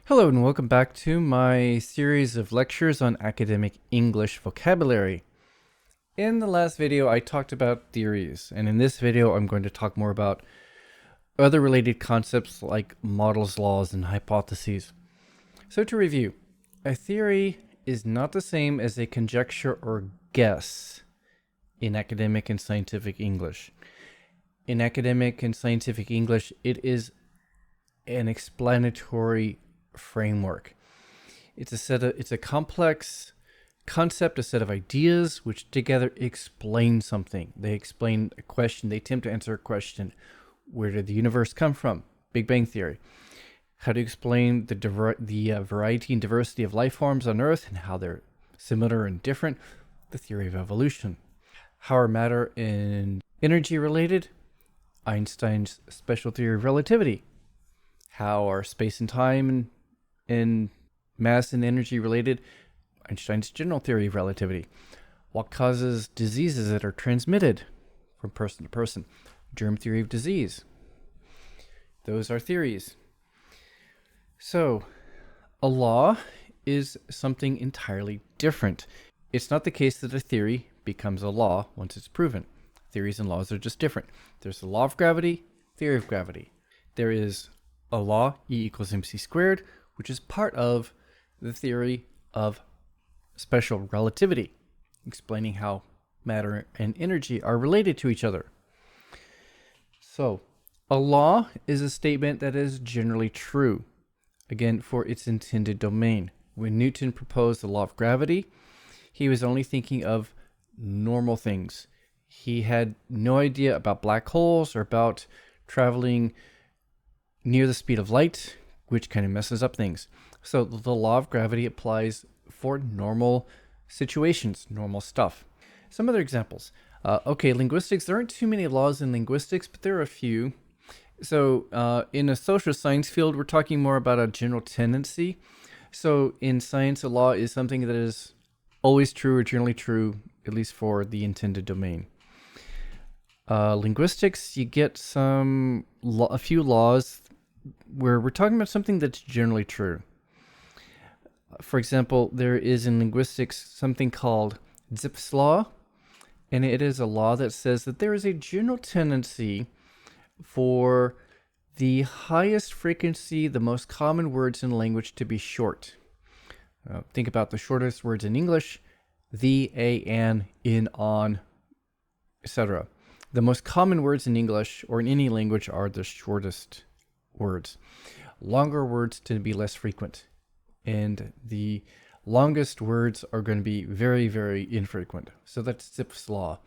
Hello and welcome back to my series of lectures on academic English vocabulary. In the last video, I talked about theories, and in this video, I'm going to talk more about other related concepts like models, laws, and hypotheses. So to review, a theory is not the same as a conjecture or guess in academic and scientific English. In academic and scientific English, it is an explanatory framework. It's a complex concept, a set of ideas which together explain something. They explain a question, they attempt to answer a question. Where did the universe come from? Big Bang Theory. How to explain the variety and diversity of life forms on Earth and how they're similar and different? The theory of evolution. How are matter and energy related? Einstein's special theory of relativity. How are space and time and mass and energy related? Einstein's general theory of relativity. What causes diseases that are transmitted from person to person? Germ theory of disease. Those are theories. So, a law is something entirely different. It's not the case that a theory becomes a law once it's proven. Theories and laws are just different. There's the law of gravity, theory of gravity. There is a law, E equals mc squared, which is part of the theory of special relativity, explaining how matter and energy are related to each other. So, a law is a statement that is generally true, again, for its intended domain. When Newton proposed the law of gravity, he was only thinking of normal things. He had no idea about black holes or about traveling near the speed of light, which kind of messes up things. So the law of gravity applies for normal situations, normal stuff. Some other examples. Linguistics. There aren't too many laws in linguistics, but there are a few. So in a social science field, we're talking more about a general tendency. So in science, a law is something that is always true or generally true, at least for the intended domain. Linguistics, you get a few laws where we're talking about something that's generally true. For example, there is in linguistics something called Zipf's law, and it is a law that says that there is a general tendency for the highest frequency, the most common words in language to be short. Think about the shortest words in English: the, a, an, in, on, etc. The most common words in English or in any language are the shortest words. Longer words tend to be less frequent, and the longest words are going to be very, very infrequent. So that's Zipf's law.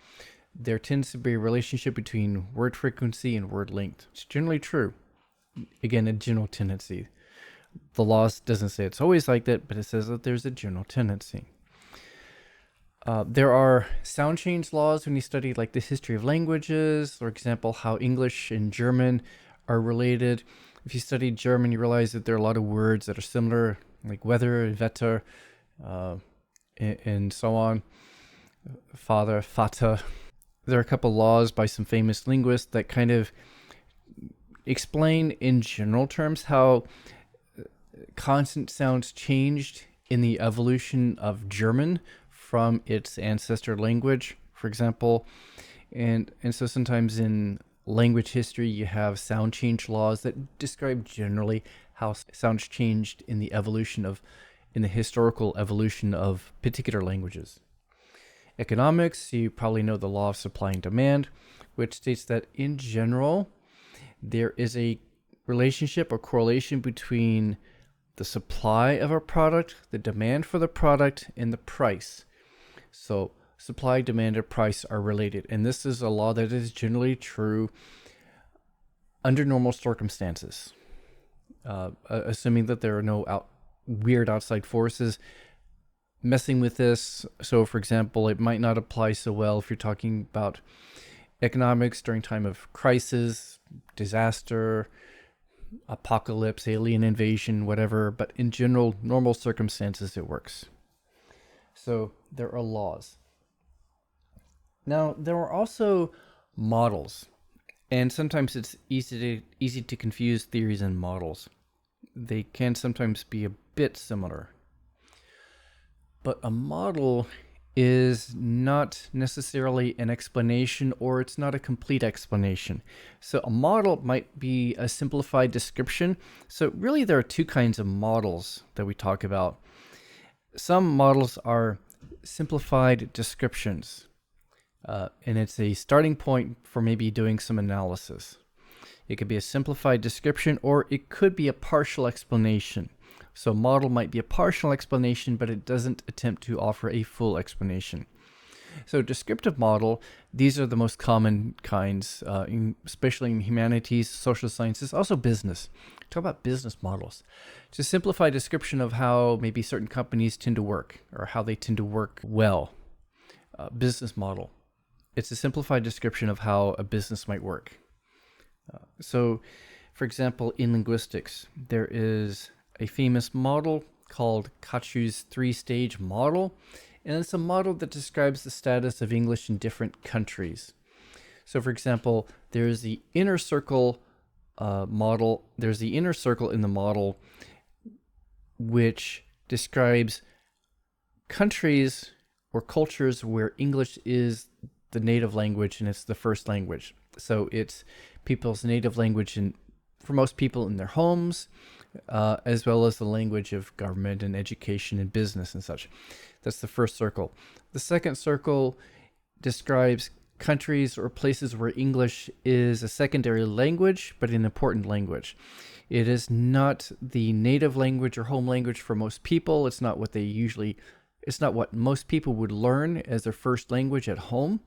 There tends to be a relationship between word frequency and word length. It's generally true. Again, a general tendency. The law doesn't say it's always like that, but it says that there's a general tendency. There are sound change laws when you study like the history of languages, for example, how English and German are related. If you study German, you realize that there are a lot of words that are similar, like weather, Wetter, and so on. Father, Vater. There are a couple laws by some famous linguists that kind of explain in general terms how consonant sounds changed in the evolution of German from its ancestor language, for example. And so sometimes in language history, you have sound change laws that describe generally how sounds changed in the historical evolution of particular languages. Economics, you probably know the law of supply and demand, which states that in general, there is a relationship or correlation between the supply of a product, the demand for the product, and the price. So supply, demand, and price are related. And this is a law that is generally true under normal circumstances, assuming that there are no weird outside forces messing with this. So, for example, it might not apply so well if you're talking about economics during time of crisis, disaster, apocalypse, alien invasion, whatever. But in general, normal circumstances, it works. So there are laws. Now, there are also models, and sometimes it's easy to confuse theories and models. they can sometimes be a bit similar. But a model is not necessarily an explanation, or it's not a complete explanation. So a model might be a simplified description. So really there are two kinds of models that we talk about. Some models are simplified descriptions, and it's a starting point for maybe doing some analysis. It could be a simplified description, or it could be a partial explanation. So a model might be a partial explanation, but it doesn't attempt to offer a full explanation. So descriptive model, these are the most common kinds, especially in humanities, social sciences, also business. Talk about business models. It's a simplified description of how maybe certain companies tend to work, or how they tend to work well. Business model. It's a simplified description of how a business might work. So, for example, in linguistics, there is a famous model called Kachu's three-stage model, and it's a model that describes the status of English in different countries. So, for example, there's the inner circle model. There's the inner circle in the model, which describes countries or cultures where English is the native language and it's the first language. So it's people's native language for most people in their homes, as well as the language of government and education and business and such. That's the first circle. The second circle describes countries or places where English is a secondary language, but an important language. It is not the native language or home language for most people. It's not what most people would learn as their first language at home,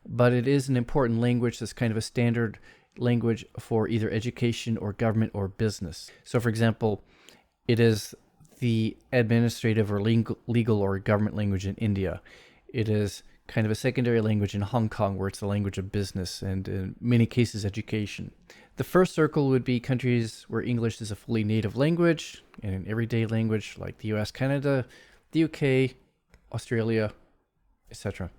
but it is an important language that's kind of a standard language for either education or government or business. So for example, it is the administrative or legal or government language in India. It is kind of a secondary language in Hong Kong, where it's the language of business and in many cases education. The first circle would be countries where English is a fully native language and an everyday language, like the US, Canada, the UK, Australia, etc.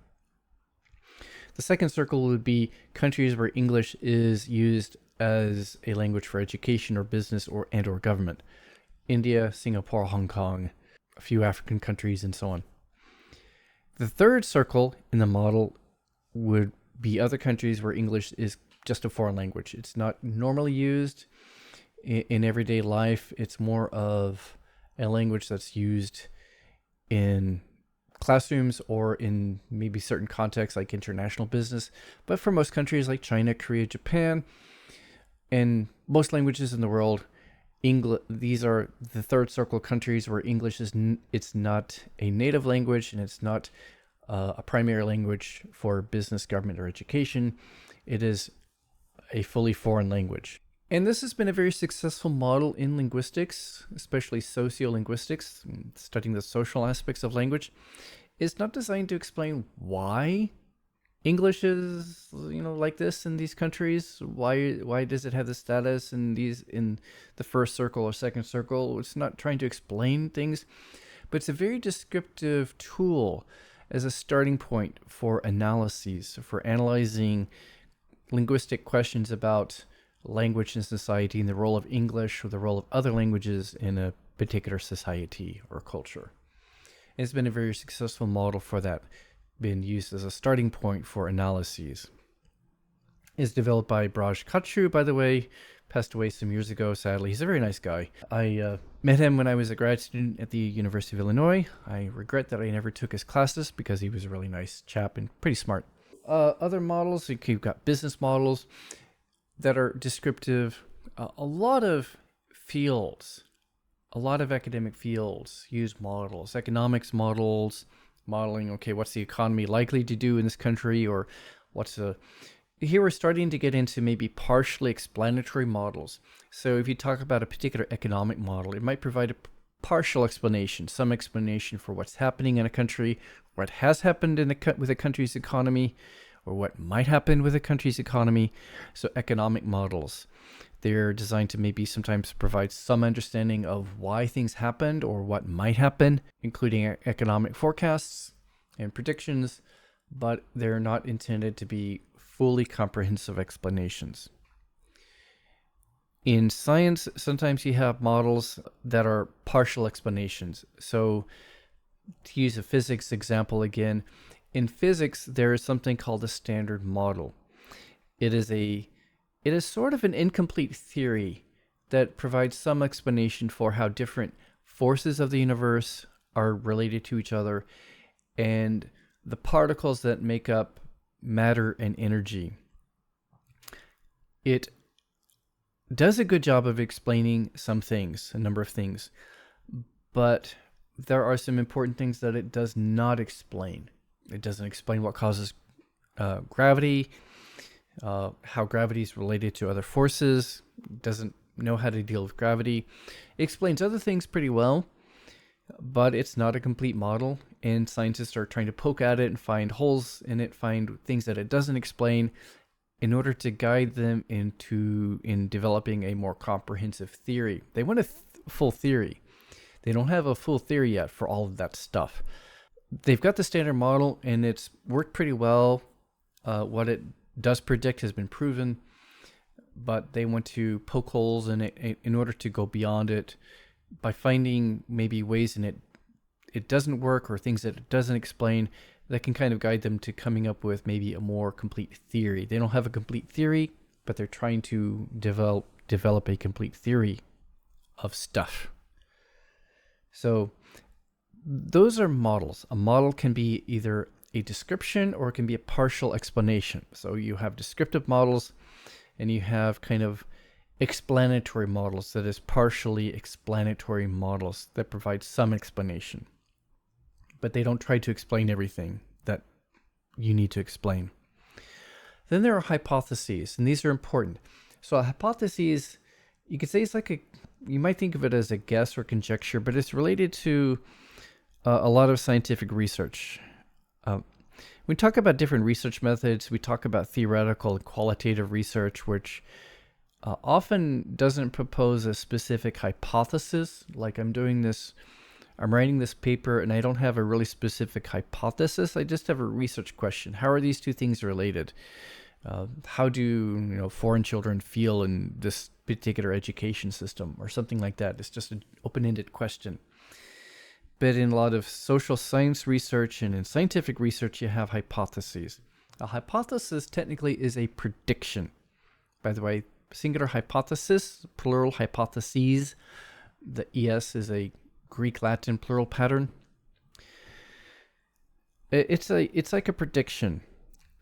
The second circle would be countries where English is used as a language for education or business or government. India, Singapore, Hong Kong, a few African countries, and so on. The third circle in the model would be other countries where English is just a foreign language. It's not normally used in everyday life. It's more of a language that's used in classrooms or in maybe certain contexts like international business. But for most countries like China, Korea, Japan, and most languages in the world, these are the third circle countries where English it's not a native language and it's not a primary language for business, government, or education. It is a fully foreign language. And this has been a very successful model in linguistics, especially sociolinguistics, studying the social aspects of language. It's not designed to explain why English is, like this in these countries. Why does it have the status in the first circle or second circle? It's not trying to explain things, but it's a very descriptive tool as a starting point for analyses, for analyzing linguistic questions about language in society and the role of English or the role of other languages in a particular society or culture. And it's been a very successful model for that, been used as a starting point for analyses. It's developed by Braj Kachu, by the way, passed away some years ago, sadly. He's a very nice guy. I met him when I was a grad student at the University of Illinois. I regret that I never took his classes because he was a really nice chap and pretty smart. Other models, you've got business models that are descriptive. A lot of academic fields use models, economics models, modeling, okay, what's the economy likely to do in this country, or here we're starting to get into maybe partially explanatory models. So if you talk about a particular economic model, it might provide a partial explanation, some explanation for what's happening in a country, what has happened with a country's economy, or what might happen with a country's economy. So economic models, they're designed to maybe sometimes provide some understanding of why things happened or what might happen, including economic forecasts and predictions, but they're not intended to be fully comprehensive explanations. In science, sometimes you have models that are partial explanations. So to use a physics example again, in physics, there is something called a standard model. It is sort of an incomplete theory that provides some explanation for how different forces of the universe are related to each other and the particles that make up matter and energy. It does a good job of explaining some things, a number of things, but there are some important things that it does not explain. It doesn't explain what causes gravity, how gravity is related to other forces, doesn't know how to deal with gravity. It explains other things pretty well, but it's not a complete model, and scientists are trying to poke at it and find holes in it, find things that it doesn't explain in order to guide them in developing a more comprehensive theory. They want a full theory. They don't have a full theory yet for all of that stuff. They've got the standard model, and it's worked pretty well. What it does predict has been proven, but they want to poke holes in it in order to go beyond it by finding maybe ways in it doesn't work or things that it doesn't explain that can kind of guide them to coming up with maybe a more complete theory. They don't have a complete theory, but they're trying to develop a complete theory of stuff. So those are models. A model can be either a description or it can be a partial explanation. So you have descriptive models and you have kind of explanatory models, that is partially explanatory models that provide some explanation, but they don't try to explain everything that you need to explain. Then there are hypotheses, and these are important. So a hypothesis, you could say it's like you might think of it as a guess or conjecture, but it's related to a lot of scientific research. We talk about different research methods. We talk about theoretical and qualitative research, which often doesn't propose a specific hypothesis. Like I'm writing this paper and I don't have a really specific hypothesis. I just have a research question. How are these two things related? How do foreign children feel in this particular education system or something like that? It's just an open-ended question. But in a lot of social science research and in scientific research, you have hypotheses. A hypothesis technically is a prediction. By the way, singular hypothesis, plural hypotheses. The ES is a Greek Latin plural pattern. It's like a prediction.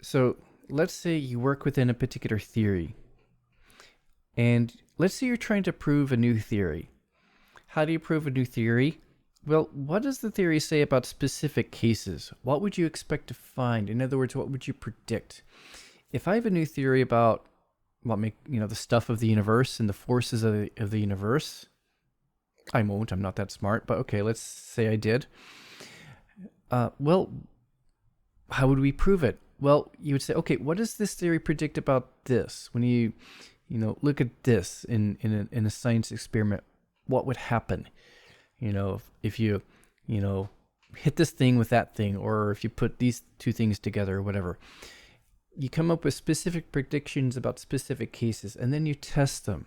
So let's say you work within a particular theory. And let's say you're trying to prove a new theory. How do you prove a new theory? Well, what does the theory say about specific cases? What would you expect to find? In other words, what would you predict? If I have a new theory about the stuff of the universe and the forces of the universe, I won't. I'm not that smart, but okay, let's say I did. Well, how would we prove it? Well, you would say, okay, what does this theory predict about this? When you look at this in a science experiment, what would happen? If you hit this thing with that thing, or if you put these two things together or whatever, you come up with specific predictions about specific cases, and then you test them.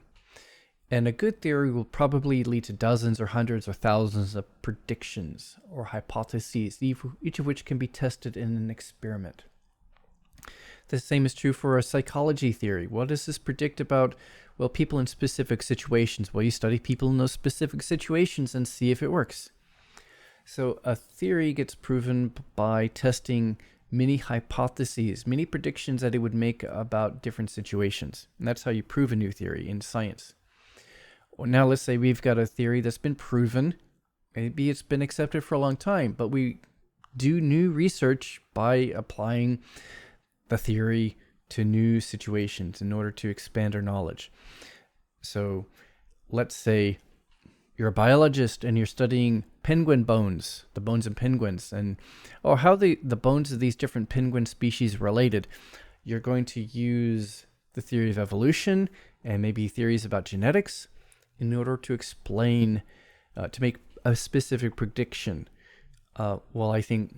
And a good theory will probably lead to dozens or hundreds or thousands of predictions or hypotheses, each of which can be tested in an experiment. The same is true for a psychology theory. What does this predict about, people in specific situations? Well, you study people in those specific situations and see if it works. So a theory gets proven by testing many hypotheses, many predictions that it would make about different situations. And that's how you prove a new theory in science. Well, now let's say we've got a theory that's been proven. Maybe it's been accepted for a long time, but we do new research by applying the theory to new situations in order to expand our knowledge. So let's say you're a biologist and you're studying penguin bones, the bones in penguins, and how the bones of these different penguin species related. You're going to use the theory of evolution and maybe theories about genetics in order to explain, to make a specific prediction. I think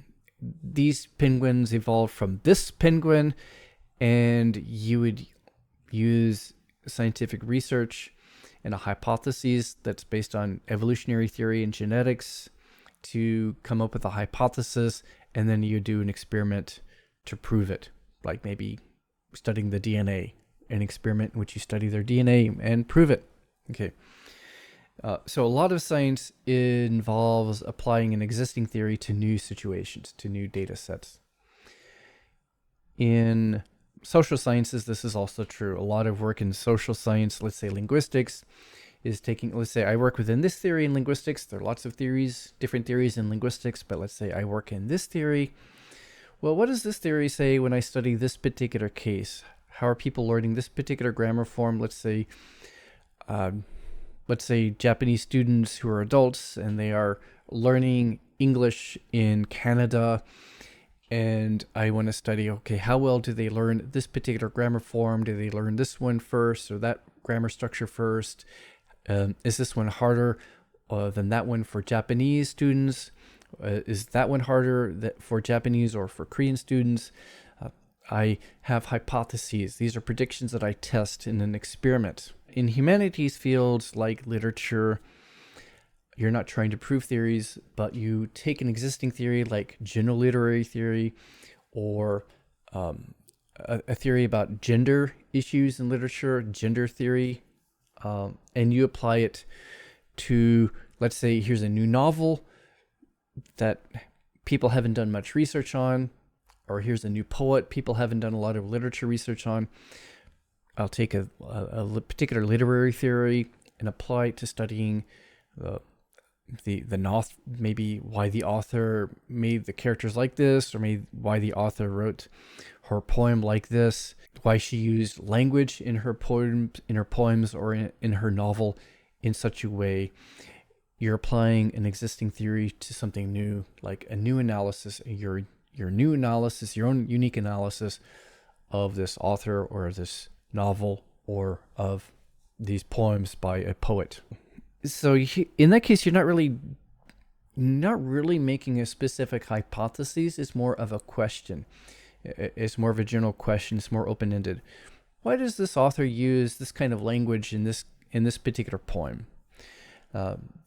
these penguins evolved from this penguin, and you would use scientific research and a hypothesis that's based on evolutionary theory and genetics to come up with a hypothesis, and then you do an experiment to prove it, like maybe studying the DNA, an experiment in which you study their DNA and prove it. Okay. So a lot of science involves applying an existing theory to new situations, to new data sets. In social sciences, this is also true. A lot of work in social science, let's say linguistics, is taking, let's say I work within this theory in linguistics. There are lots of theories, different theories in linguistics, but let's say I work in this theory. Well, what does this theory say when I study this particular case? How are people learning this particular grammar form? Let's say Japanese students who are adults and they are learning English in Canada, and I want to study, okay, how well do they learn this particular grammar form? Do they learn this one first or that grammar structure first? Is this one harder than that one for Japanese students? Is that one harder for Japanese or for Korean students? I have hypotheses. These are predictions that I test in an experiment. In humanities fields like literature, you're not trying to prove theories, but you take an existing theory like general literary theory or a theory about gender issues in literature, gender theory, and you apply it to, let's say, here's a new novel that people haven't done much research on, or here's a new poet people haven't done a lot of literature research on. I'll take a particular literary theory and apply it to studying the novel, maybe why the author made the characters like this, or maybe why the author wrote her poem like this, why she used language in her poems or in her novel in such a way. You're applying an existing theory to something new, like a new analysis, your new analysis, your own unique analysis of this author or this novel or of these poems by a poet. So in that case, you're not really making a specific hypothesis. It's more of a question. It's more of a general question. It's more open-ended. Why does this author use this kind of language in this particular poem?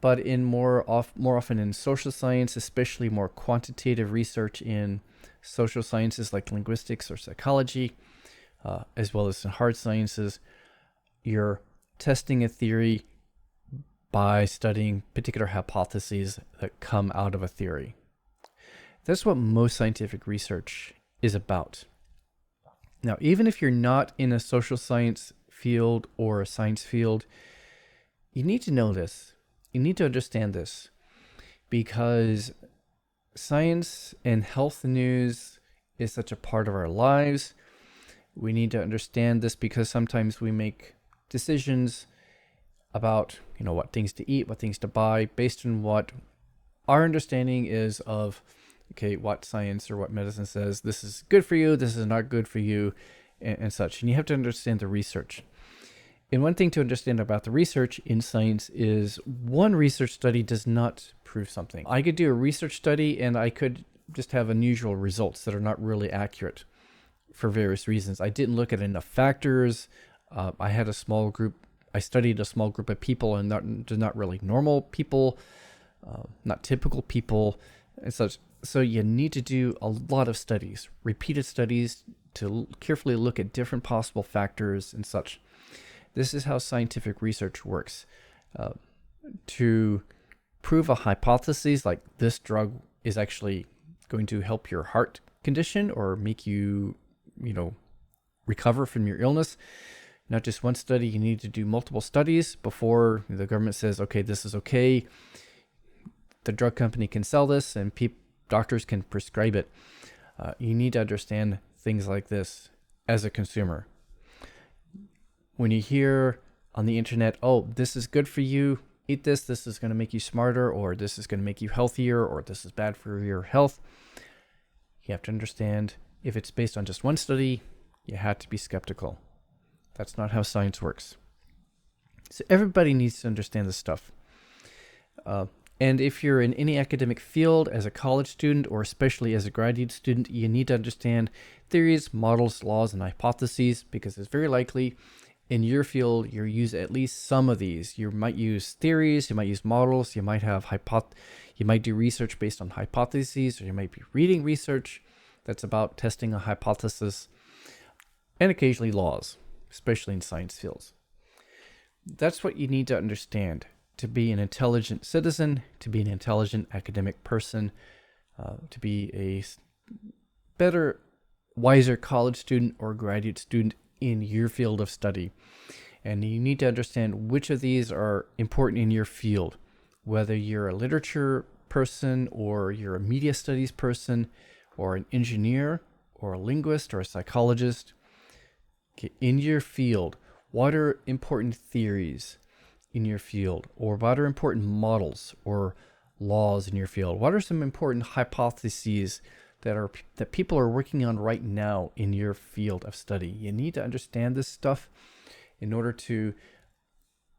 But in more often in social science, especially more quantitative research in social sciences like linguistics or psychology, as well as in hard sciences, you're testing a theory by studying particular hypotheses that come out of a theory. That's what most scientific research is about. Now, even if you're not in a social science field or a science field, you need to know this. You need to understand this, because science and health news is such a part of our lives. We need to understand this because sometimes we make decisions about, what things to eat, what things to buy, based on what our understanding is of, what science or what medicine says, this is good for you, this is not good for you, and such. And you have to understand the research. And one thing to understand about the research in science is one research study does not prove something. I could do a research study and I could just have unusual results that are not really accurate for various reasons. I didn't look at enough factors. I studied a small group of people, and not really normal people, not typical people and such. So you need to do a lot of studies, repeated studies, to carefully look at different possible factors and such. This is how scientific research works. To prove a hypothesis like this drug is actually going to help your heart condition or make you, recover from your illness, not just one study, you need to do multiple studies before the government says, okay, this is okay. The drug company can sell this and doctors can prescribe it. You need to understand things like this as a consumer. When you hear on the internet, oh, this is good for you, eat this, this is going to make you smarter, or this is going to make you healthier, or this is bad for your health, you have to understand if it's based on just one study, you have to be skeptical. That's not how science works. So everybody needs to understand this stuff. And if you're in any academic field as a college student, or especially as a graduate student, you need to understand theories, models, laws, and hypotheses, because it's very likely in your field, you use at least some of these. You might use theories, you might use models, you might have you might do research based on hypotheses, or you might be reading research that's about testing a hypothesis, and occasionally laws, especially in science fields. That's what you need to understand to be an intelligent citizen, to be an intelligent academic person, to be a better, wiser college student or graduate student in your field of study. And you need to understand which of these are important in your field, whether you're a literature person or you're a media studies person or an engineer or a linguist or a psychologist. Okay, in your field, what are important theories in your field, or what are important models or laws in your field? What are some important hypotheses that people are working on right now in your field of study? You need to understand this stuff in order to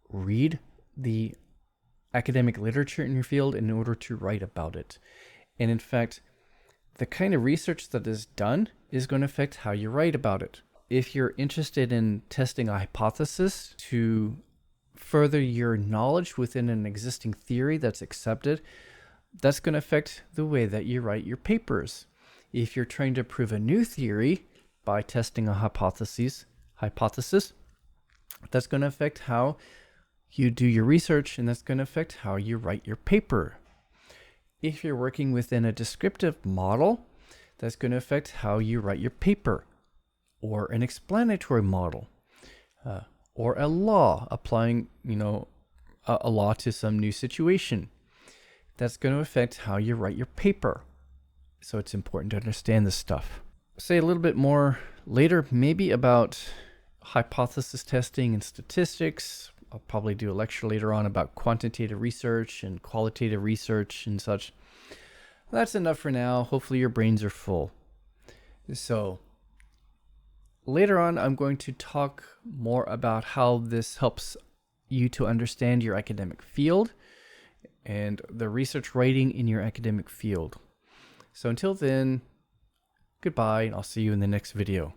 read the academic literature in your field, in order to write about it. And in fact, the kind of research that is done is going to affect how you write about it. If you're interested in testing a hypothesis to further your knowledge within an existing theory that's accepted, that's going to affect the way that you write your papers. If you're trying to prove a new theory by testing a hypothesis, that's going to affect how you do your research, and that's going to affect how you write your paper. If you're working within a descriptive model, that's going to affect how you write your paper, or an explanatory model, or a law, applying, a law to some new situation. That's going to affect how you write your paper. So it's important to understand this stuff. Say a little bit more later, maybe about hypothesis testing and statistics. I'll probably do a lecture later on about quantitative research and qualitative research and such. That's enough for now. Hopefully your brains are full. So later on, I'm going to talk more about how this helps you to understand your academic field and the research writing in your academic field. So until then, goodbye, and I'll see you in the next video.